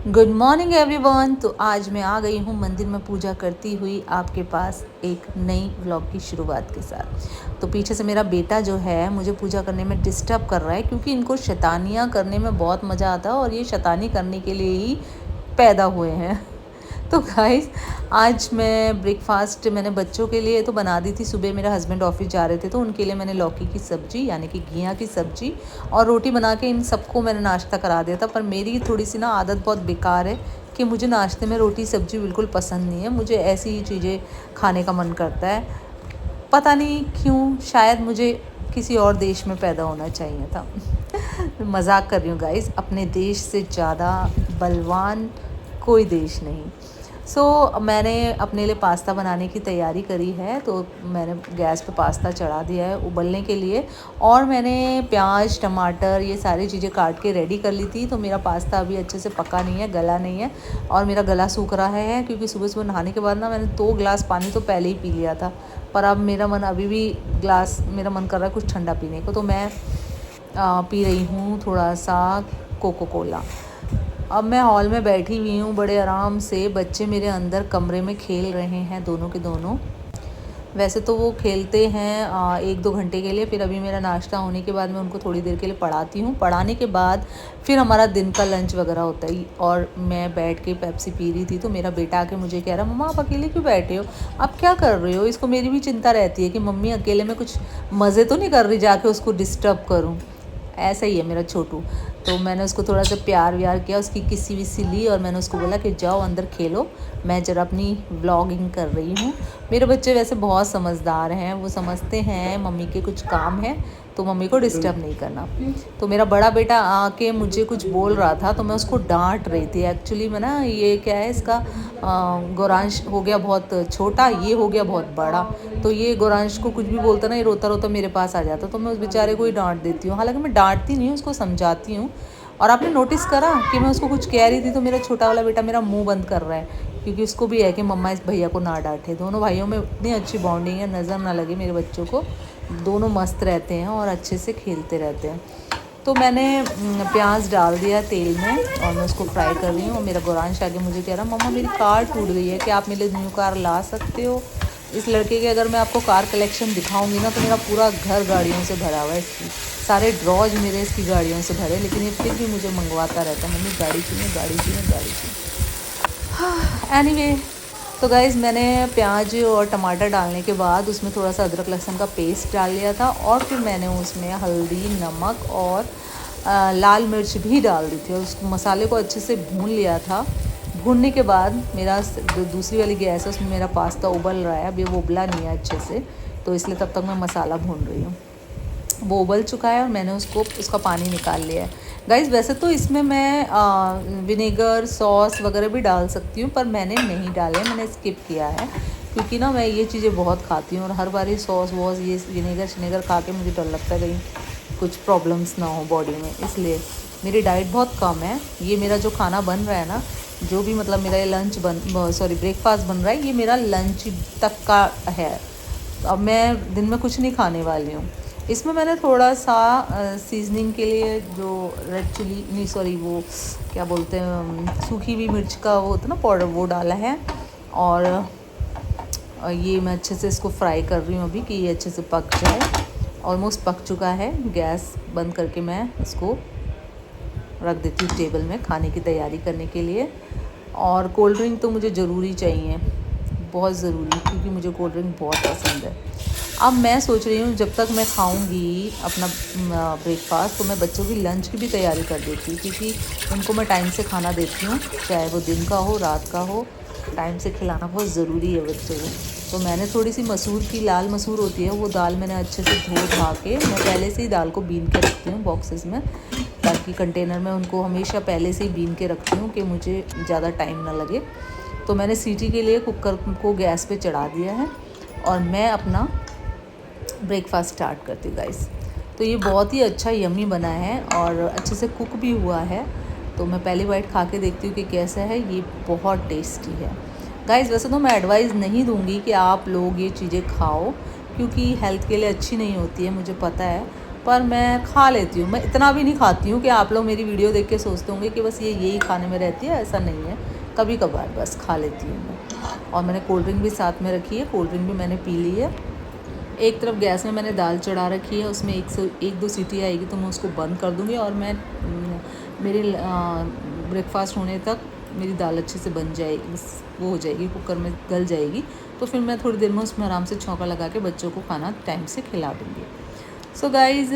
Good morning everyone. तो आज मैं आ गई हूँ मंदिर में पूजा करती हुई आपके पास एक नई व्लॉग की शुरुआत के साथ। तो पीछे से मेरा बेटा जो है मुझे पूजा करने में डिस्टर्ब कर रहा है, क्योंकि इनको शैतानियाँ करने में बहुत मज़ा आता है और ये शैतानी करने के लिए ही पैदा हुए हैं। तो गाइस, आज मैं ब्रेकफास्ट मैंने बच्चों के लिए तो बना दी थी। सुबह मेरे हस्बैंड ऑफिस जा रहे थे तो उनके लिए मैंने लौकी की सब्ज़ी यानी कि घिया की सब्ज़ी और रोटी बना के इन सबको मैंने नाश्ता करा दिया था। पर मेरी थोड़ी सी ना आदत बहुत बेकार है कि मुझे नाश्ते में रोटी सब्ज़ी बिल्कुल पसंद नहीं है। मुझे ऐसी ही चीज़ें खाने का मन करता है, पता नहीं क्यों। शायद मुझे किसी और देश में पैदा होना चाहिए था। मजाक कर रही हूँ गाइस, अपने देश से ज़्यादा बलवान कोई देश नहीं। मैंने अपने लिए पास्ता बनाने की तैयारी करी है। तो मैंने गैस पे पास्ता चढ़ा दिया है उबलने के लिए, और मैंने प्याज टमाटर ये सारी चीज़ें काट के रेडी कर ली थी। तो मेरा पास्ता अभी अच्छे से पका नहीं है, गला नहीं है, और मेरा गला सूख रहा है क्योंकि सुबह सुबह नहाने के बाद ना मैंने 2 गिलास पानी तो पहले ही पी लिया था। पर अब मेरा मन कर रहा है कुछ ठंडा पीने को। तो मैं पी रही हूँ थोड़ा सा कोको कोला। अब मैं हॉल में बैठी हुई हूँ बड़े आराम से। बच्चे मेरे अंदर कमरे में खेल रहे हैं, दोनों के दोनों। वैसे तो वो खेलते हैं 1-2 घंटे के लिए, फिर अभी मेरा नाश्ता होने के बाद मैं उनको थोड़ी देर के लिए पढ़ाती हूँ। पढ़ाने के बाद फिर हमारा दिन का लंच वगैरह होता है। और मैं बैठ के पेप्सी पी रही थी तो मेरा बेटा आके मुझे कह रहा, मम्मा आप अकेले क्यों बैठे हो, आप क्या कर रहे हो। इसको मेरी भी चिंता रहती है कि मम्मी अकेले में कुछ मज़े तो नहीं कर रही, जाके उसको डिस्टर्ब करूँ। ऐसा ही है मेरा छोटू। तो मैंने उसको थोड़ा सा प्यार व्यार किया, उसकी किसी विसी ली, और मैंने उसको बोला कि जाओ अंदर खेलो, मैं ज़रा अपनी व्लॉगिंग कर रही हूँ। मेरे बच्चे वैसे बहुत समझदार हैं, वो समझते हैं मम्मी के कुछ काम है तो मम्मी को डिस्टर्ब नहीं करना। तो मेरा बड़ा बेटा आके मुझे कुछ बोल रहा था तो मैं उसको डांट रही थी। एक्चुअली मैं ना, ये क्या है, इसका गौरांश हो गया बहुत छोटा, ये हो गया बहुत बड़ा। तो ये गौरांश को कुछ भी बोलता ना, ये रोता रोता मेरे पास आ जाता, तो मैं उस बेचारे को ही डांट देती हूँ। हालांकि मैं डांटती नहीं हूँ, उसको समझाती हूँ। और आपने नोटिस करा कि मैं उसको कुछ कह रही थी तो मेरा छोटा वाला बेटा मेरा मुंह बंद कर रहा है, क्योंकि उसको भी है कि मम्मा इस भैया को ना डांटे। दोनों भाइयों में इतनी अच्छी बॉन्डिंग है, नज़र ना लगे मेरे बच्चों को। दोनों मस्त रहते हैं और अच्छे से खेलते रहते हैं। तो मैंने प्याज डाल दिया तेल में और मैं उसको फ्राई कर रही हूँ। और मेरा गौरांश आगे मुझे कह रहा, मम्मा मेरी कार टूट गई है, क्या आप मेरे लिए न्यू कार ला सकते हो। इस लड़के के अगर मैं आपको कार कलेक्शन दिखाऊंगी ना तो मेरा पूरा घर गाड़ियों से भरा हुआ है। इसकी सारे ड्रॉज मेरे इसकी गाड़ियों से भरे, लेकिन ये फिर भी मुझे मंगवाता रहता है, मम्मी गाड़ी चाहिए गाड़ी चाहिए गाड़ी चाहिए। एनीवे, तो गाइज़ मैंने प्याज और टमाटर डालने के बाद उसमें थोड़ा सा अदरक लहसुन का पेस्ट डाल लिया था, और फिर मैंने उसमें हल्दी नमक और लाल मिर्च भी डाल दी थी, और उस मसाले को अच्छे से भून लिया था। भूनने के बाद मेरा दूसरी वाली गैस है, उसमें मेरा पास्ता उबल रहा है। अभी वो उबला नहीं है अच्छे से, तो इसलिए तब तक मैं मसाला भून रही हूँ। वो उबल चुका है और मैंने उसका पानी निकाल लिया है। गाइज़ वैसे तो इसमें मैं विनेगर सॉस वगैरह भी डाल सकती हूँ, पर मैंने नहीं डाले, मैंने स्किप किया है। क्योंकि ना मैं ये चीज़ें बहुत खाती हूँ और हर बार सॉस वॉस ये विनेगर खा के मुझे डर लगता है कहीं कुछ प्रॉब्लम्स ना हो बॉडी में, इसलिए मेरी डाइट बहुत कम है। ये मेरा जो खाना बन रहा है ना, जो भी मतलब मेरा ये ब्रेकफास्ट बन रहा है, ये मेरा लंच तक का है। अब मैं दिन में कुछ नहीं खाने वाली हूँ। इसमें मैंने थोड़ा सा सीजनिंग के लिए जो रेड चिली नहीं सॉरी वो क्या बोलते हैं, सूखी हुई मिर्च का वो होता है ना पाउडर, वो डाला है। और ये मैं अच्छे से इसको फ्राई कर रही हूँ अभी कि ये अच्छे से पक जाए। ऑलमोस्ट पक चुका है। गैस बंद करके मैं इसको रख देती हूँ टेबल में खाने की तैयारी करने के लिए। और कोल्ड ड्रिंक तो मुझे ज़रूरी चाहिए, बहुत ज़रूरी, क्योंकि मुझे कोल्ड ड्रिंक बहुत पसंद है। अब मैं सोच रही हूँ जब तक मैं खाऊंगी अपना ब्रेकफास्ट, तो मैं बच्चों की लंच की भी तैयारी कर देती हूँ, क्योंकि उनको मैं टाइम से खाना देती हूँ, चाहे वो दिन का हो रात का हो, टाइम से खिलाना बहुत ज़रूरी है बच्चों को। तो मैंने थोड़ी सी मसूर की, लाल मसूर होती है वो दाल, मैंने अच्छे से धो धा के मैं पहले से ही दाल को बीन के रखती हूँ बॉक्सेस में, ताकि कंटेनर में उनको हमेशा पहले से ही बीन के रखती हूँ कि मुझे ज़्यादा टाइम ना लगे। तो मैंने सीटी के लिए कुकर को गैस पे चढ़ा दिया है और मैं अपना ब्रेकफास्ट स्टार्ट करती हूँ गाइस। तो ये बहुत ही अच्छा यम्मी बना है और अच्छे से कुक भी हुआ है। तो मैं पहली बाइट खा के देखती हूँ कि कैसा है। ये बहुत टेस्टी है गाइस। वैसे तो मैं एडवाइस नहीं दूँगी कि आप लोग ये चीज़ें खाओ, क्योंकि हेल्थ के लिए अच्छी नहीं होती है, मुझे पता है। पर मैं खा लेती हूँ। मैं इतना भी नहीं खाती हूँ कि आप लोग मेरी वीडियो देख के सोचते होंगे कि बस ये यही खाने में रहती है, ऐसा नहीं है। कभी कभार बस खा लेती हूँ मैं। और मैंने कोल्ड ड्रिंक भी साथ में रखी है, कोल्ड ड्रिंक भी मैंने पी ली है। एक तरफ गैस में मैंने दाल चढ़ा रखी है, उसमें एक दो सीटी आएगी तो मैं उसको बंद कर दूँगी और मैं मेरे ब्रेकफास्ट होने तक मेरी दाल अच्छे से बन जाएगी, वो हो जाएगी, कुकर में गल जाएगी। तो फिर मैं थोड़ी देर में उसमें आराम से छौंका लगा के बच्चों को खाना टाइम से खिला दूँगी। सो गाइज़,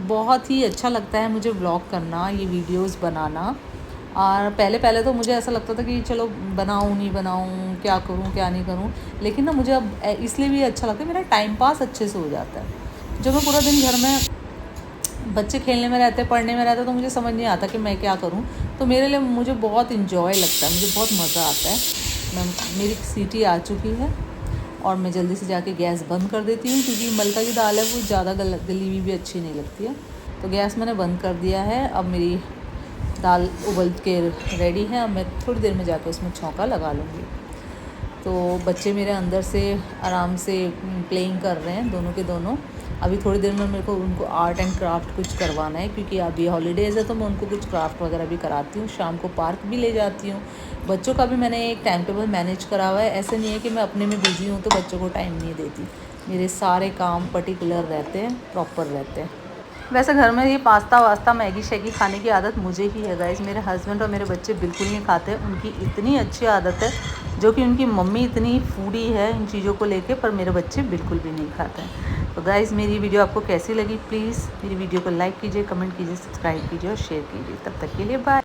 बहुत ही अच्छा लगता है मुझे व्लॉग करना, ये वीडियोस बनाना। और पहले तो मुझे ऐसा लगता था कि चलो बनाऊँ नहीं बनाऊँ, क्या करूँ क्या नहीं करूँ, लेकिन ना मुझे अब इसलिए भी अच्छा लगता है, मेरा टाइम पास अच्छे से हो जाता है। जब मैं पूरा दिन घर में, बच्चे खेलने में रहते हैं, पढ़ने में रहते हैं, तो मुझे समझ नहीं आता कि मैं क्या करूँ। तो मेरे लिए मुझे बहुत इन्जॉय लगता है, मुझे बहुत मज़ा आता है। मेरी सीटी आ चुकी है और मैं जल्दी से जाके गैस बंद कर देती हूँ, क्योंकि मलका की दाल है वो ज़्यादा गली हुई भी अच्छी नहीं लगती है। तो गैस मैंने बंद कर दिया है। अब मेरी दाल उबल के रेडी है। अब मैं थोड़ी देर में जाकर उसमें छौंका लगा लूँगी। तो बच्चे मेरे अंदर से आराम से प्लेइंग कर रहे हैं, दोनों के दोनों। अभी थोड़ी देर में मेरे को उनको आर्ट एंड क्राफ्ट कुछ करवाना है, क्योंकि अभी हॉलीडेज़ है तो मैं उनको कुछ क्राफ्ट वगैरह भी कराती हूँ। शाम को पार्क भी ले जाती हूँ। बच्चों का भी मैंने एक टाइम टेबल मैनेज करा हुआ है। ऐसे नहीं है कि मैं अपने में बिज़ी हूँ तो बच्चों को टाइम नहीं देती। मेरे सारे काम पर्टिकुलर रहते हैं, प्रॉपर रहते हैं। वैसे घर में ये पास्ता वास्ता मैगी शैगी खाने की आदत मुझे ही है गाइस। मेरे हस्बैंड और मेरे बच्चे बिल्कुल नहीं खाते। उनकी इतनी अच्छी आदत है, जो कि उनकी मम्मी इतनी फूडी है इन चीज़ों को लेके, पर मेरे बच्चे बिल्कुल भी नहीं खाते हैं। तो गाइस, मेरी वीडियो आपको कैसी लगी, प्लीज़ मेरी वीडियो को लाइक कीजिए, कमेंट कीजिए, सब्सक्राइब कीजिए और शेयर कीजिए। तब तक के लिए बाय।